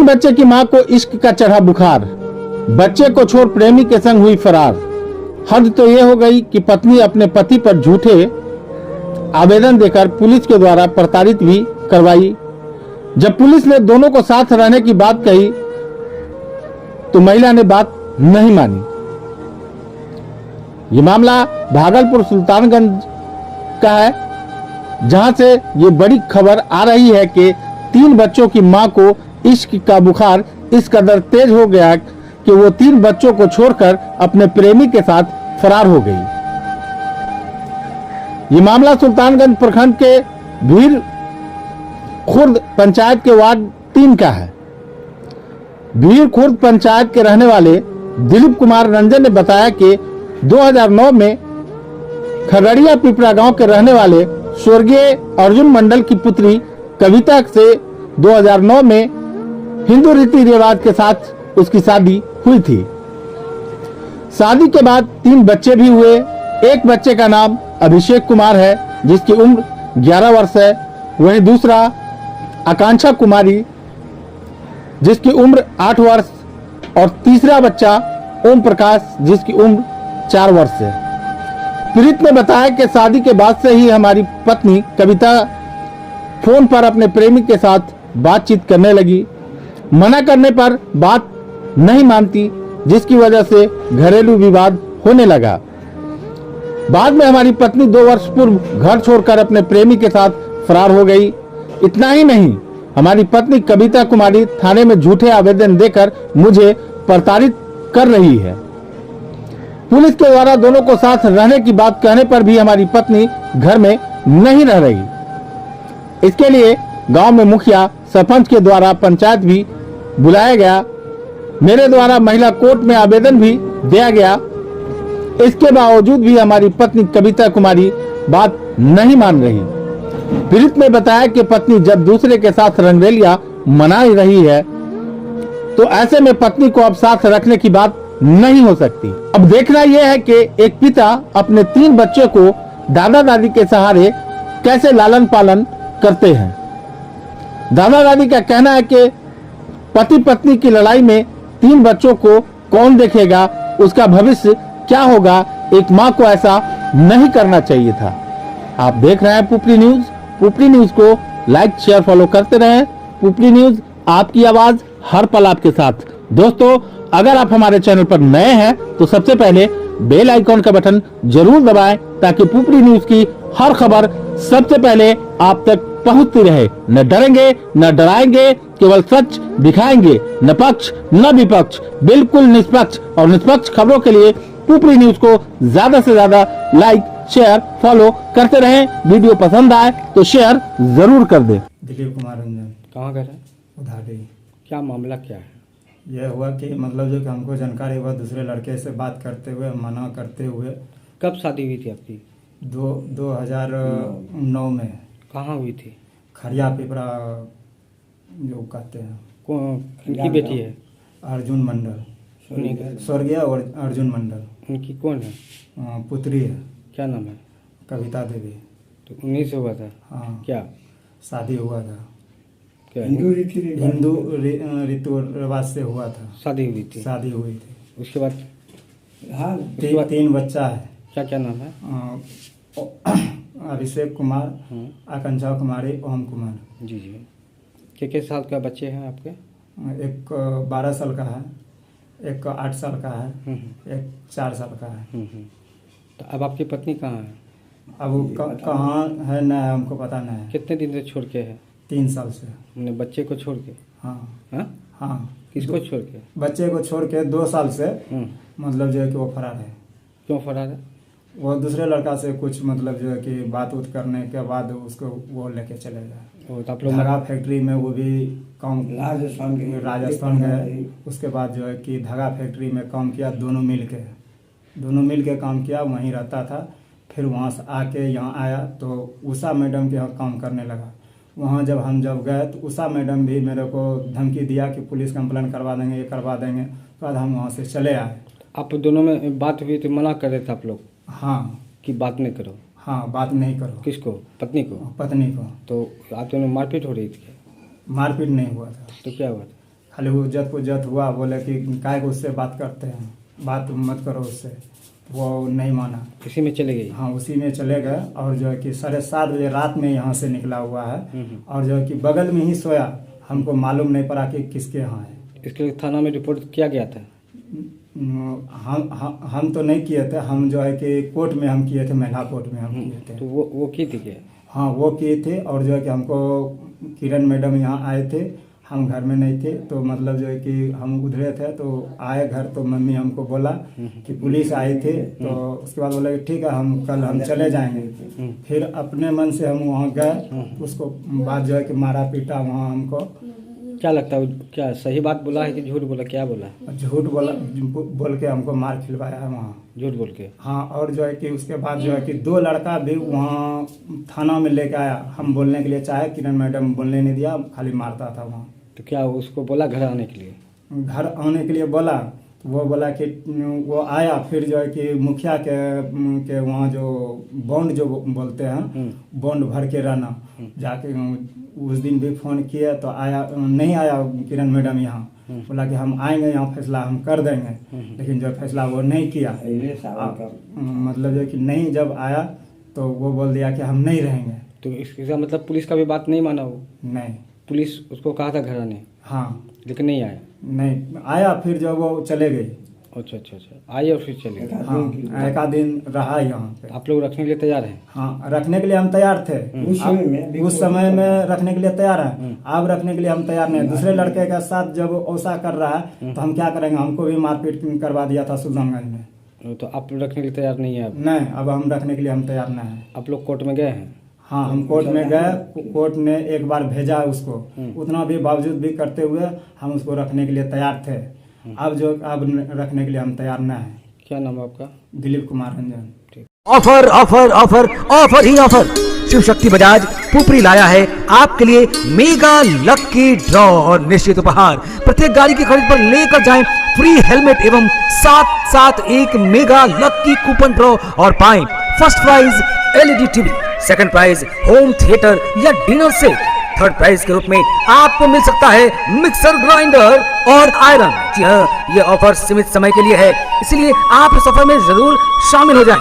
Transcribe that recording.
बच्चे की मां को इश्क का चढ़ा बुखार, बच्चे को छोड़ प्रेमी के संग हुई फरार। हद तो ये हो गई कि पत्नी अपने पति पर झूठे आवेदन देकर पुलिस के द्वारा प्रताड़ित भी करवाई। जब पुलिस ने दोनों को साथ रहने की बात कही तो महिला ने बात नहीं मानी। ये मामला भागलपुर सुल्तानगंज का है, जहां से ये बड़ी खबर आ रही है कि 3 बच्चों की मां को इश्क का बुखार इस कदर तेज हो गया कि वो 3 बच्चों को छोड़कर अपने प्रेमी के साथ फरार हो गई। ये मामला सुल्तानगंज प्रखंड के भीर खुर्द पंचायत के वार्ड 3 का है। भीर खुर्द पंचायत के रहने वाले दिलीप कुमार रंजन ने बताया कि 2009 में खगड़िया पिपरा गांव के रहने वाले स्वर्गीय अर्जुन मंडल की पुत्री कविता से 2009 में हिंदू रीति रिवाज के साथ उसकी शादी हुई थी। शादी के बाद 3 बच्चे भी हुए। एक बच्चे का नाम अभिषेक कुमार है, जिसकी उम्र 11 वर्ष है। वहीं दूसरा आकांक्षा कुमारी, जिसकी उम्र 8 वर्ष, और तीसरा बच्चा ओम प्रकाश, जिसकी उम्र 4 वर्ष है। पीड़ित ने बताया कि शादी के बाद से ही हमारी पत्नी कविता फोन पर अपने प्रेमी के साथ बातचीत करने लगी। मना करने पर बात नहीं मानती, जिसकी वजह से घरेलू विवाद होने लगा। बाद में हमारी पत्नी 2 वर्ष पूर्व घर छोड़कर अपने प्रेमी के साथ फरार हो गई। इतना ही नहीं, हमारी पत्नी कविता कुमारी थाने में झूठे आवेदन देकर मुझे प्रताड़ित कर रही है। पुलिस के द्वारा दोनों को साथ रहने की बात कहने पर भी हमारी पत्नी घर में नहीं रह रही। इसके लिए गांव में मुखिया सरपंच के द्वारा पंचायत भी बुलाया गया। मेरे द्वारा महिला कोर्ट में आवेदन भी दिया गया। इसके बावजूद भी हमारी पत्नी कविता कुमारी बात नहीं मान रही। पीड़ित ने बताया कि पत्नी जब दूसरे के साथ रंगरेलिया मना रही है तो ऐसे में पत्नी को अब साथ रखने की बात नहीं हो सकती। अब देखना यह है कि एक पिता अपने 3 बच्चों को दादा दादी के सहारे कैसे लालन पालन करते हैं। दादा दादी का कहना है कि पति पत्नी की लड़ाई में 3 बच्चों को कौन देखेगा, उसका भविष्य क्या होगा। एक मां को ऐसा नहीं करना चाहिए था। आप देख रहे हैं पुपरी न्यूज। पुपरी न्यूज को लाइक शेयर फॉलो करते रहें। पुपरी न्यूज, आपकी आवाज हर पल आपके साथ। दोस्तों, अगर आप हमारे चैनल पर नए हैं तो सबसे पहले बेल आइकॉन का बटन जरूर दबाएं, ताकि पुपरी न्यूज की हर खबर सबसे पहले आप तक पहुंचती रहे। न डरेंगे न डराएंगे, केवल सच दिखाएंगे, न पक्ष न विपक्ष, बिल्कुल निष्पक्ष। और निष्पक्ष खबरों के लिए पुपरी न्यूज को ज्यादा से ज्यादा लाइक शेयर फॉलो करते रहें। वीडियो पसंद आए तो शेयर जरूर कर दें। दिलीप कुमार रंजन। कहाँ का है? उधारी। क्या मामला क्या है? यह हुआ कि मतलब जो कि हमको जानकारी हुआ दूसरे लड़के से बात करते हुए, मना करते हुए। कब शादी हुई थी आपकी? 2009 में। कहाँ हुई थी? खड़िया पिपरा जो कहते हैं। किनकी बेटी है? अर्जुन मंडल, स्वर्गीय अर्जुन मंडल। उनकी कौन है? पुत्री है। क्या नाम है? कविता देवी। तो 19 हुआ था? हाँ। क्या शादी हुआ था? क्या हिंदू रीति रिवाज से हुआ था। शादी हुई थी? शादी हुई थी। उसके बाद? हाँ, 3 बच्चा है। क्या क्या नाम है? अभिषेक कुमार, आकांक्षा कुमारी, ओम कुमार। जी जी। किस साल का बच्चे हैं आपके? एक 12 साल का है, एक 8 साल का है, एक 4 साल का है। तो अब आपकी पत्नी कहाँ है? अब वो कहाँ है ना, हमको पता नहीं है। कितने दिन से छोड़ के है? 3 साल से। हमने बच्चे को छोड़ के? हाँ। हाँ? हाँ। किसको छोड़ के? बच्चे को छोड़ के 2 साल से मतलब जो है कि वो फरार है। क्यों फरार है? वो दूसरे लड़का से कुछ मतलब जो है कि बात उत करने के बाद उसको वो लेके चले गए। तो आप लोग धागा फैक्ट्री में वो भी काम, राजस्थान गए। उसके बाद जो है कि धागा फैक्ट्री में काम किया, दोनों मिल के काम किया। वहीं रहता था। फिर वहाँ से आके यहाँ आया तो उषा मैडम के यहाँ काम करने लगा। वहाँ जब हम गए तो उषा मैडम भी मेरे को धमकी दिया कि पुलिस कंप्लेंट करवा देंगे, ये करवा देंगे। तो बाद हम वहाँ से चले आए। आप दोनों में बात हुई तो मना कर रहे थे आप लोग? हाँ। कि बात नहीं करो? हाँ, बात नहीं करो। किसको? पत्नी को? पत्नी को। तो आप दोनों मारपीट हो रही थी? मारपीट नहीं हुआ था। तो क्या हुआ था? खाली उज्जत पुज्जत हुआ, बोले कि काय को उससे बात करते हैं, बात मत करो उससे, वो नहीं माना। इसी में चले गए? हाँ, उसी में चले गए। और जो है कि 7:30 बजे रात में यहाँ से निकला हुआ है, और जो है कि बगल में ही सोया, हमको मालूम नहीं पड़ा कि किसके यहाँ है। इसके लिए थाना में रिपोर्ट किया गया था? हम तो नहीं किए थे, हम जो है कि कोर्ट में हम किए थे, महिला कोर्ट में हम किए थे। तो वो की थी क्या? हाँ, वो किए थे। और जो है कि हमको किरण मैडम यहाँ आए थे, हम घर में नहीं थे, तो मतलब जो है कि हम उधरे थे, तो आए घर, तो मम्मी हमको बोला कि पुलिस आई थे, तो उसके बाद बोला कि ठीक है, हम कल हम चले जाएंगे। फिर अपने मन से हम वहाँ गए, उसको बाद जो है कि मारा पीटा वहाँ हमको। क्या लगता है, क्या सही बात बोला है कि झूठ बोला, क्या बोला? झूठ बोल के हमको मार खिलवाया है वहाँ, झूठ बोल के। हाँ, और जो है कि उसके बाद जो है कि 2 लड़का भी वहाँ थाना में लेके आया, हम बोलने के लिए चाहे, किरण मैडम बोलने नहीं दिया, खाली मारता था वहाँ। तो क्या उसको बोला घर आने के लिए? घर आने के लिए बोला, वो बोला कि वो आया। फिर जो है कि मुखिया के वहाँ जो बॉन्ड जो बोलते हैं, बॉन्ड भर के रहना, जाके उस दिन भी फोन किया तो आया नहीं, आया किरण मैडम यहाँ, बोला कि हम आएंगे यहाँ, फैसला हम कर देंगे, लेकिन जो फैसला वो नहीं किया। मतलब जो कि नहीं, जब आया तो वो बोल दिया कि हम नहीं रहेंगे। तो इसका मतलब पुलिस का भी बात नहीं माना वो? नहीं, पुलिस उसको कहा था घर आने? हाँ, लेकिन नहीं आया? नहीं आया। फिर जो वो चले गई। अच्छा, आइए और फिर चलिए। हाँ, एक आध दिन रहा यहाँ पे। आप लोग रखने के लिए तैयार हैं? हाँ, रखने के लिए हम तैयार थे उस समय में रखने के लिए तैयार है। अब रखने के लिए हम तैयार नहीं। दूसरे लड़के के साथ जब ऐसा कर रहा है तो हम क्या करेंगे? हमको भी मारपीट करवा दिया था सुल्तानगंज में। तो आप रखने के लिए तैयार नहीं है अब? नहीं, अब हम रखने के लिए हम तैयार नहीं है। आप लोग कोर्ट में गए हैं? हाँ, हम कोर्ट में गए, कोर्ट ने एक बार भेजा उसको, उतना भी बावजूद भी करते हुए हम उसको रखने के लिए तैयार थे। अब रखने के लिए हम तैयार नहीं है। क्या नाम है आपका? Dilip Kumar Ranjan. Offer offer offer offer ही ऑफर। शिव शक्ति बजाज पुपरी लाया है आपके लिए मेगा लकी ड्रॉ और निश्चित उपहार। प्रत्येक गाड़ी की खरीद पर लेकर जाएं फ्री हेलमेट एवं साथ एक मेगा लकी कूपन ड्रॉ और पाएं first prize LED TV, second prize home theatre या डिनर सेट, थर्ड प्राइज के रूप में आपको मिल सकता है मिक्सर ग्राइंडर और आयरन। जी हाँ, ये ऑफर सीमित समय के लिए है, इसलिए आप सफर में जरूर शामिल हो जाएं।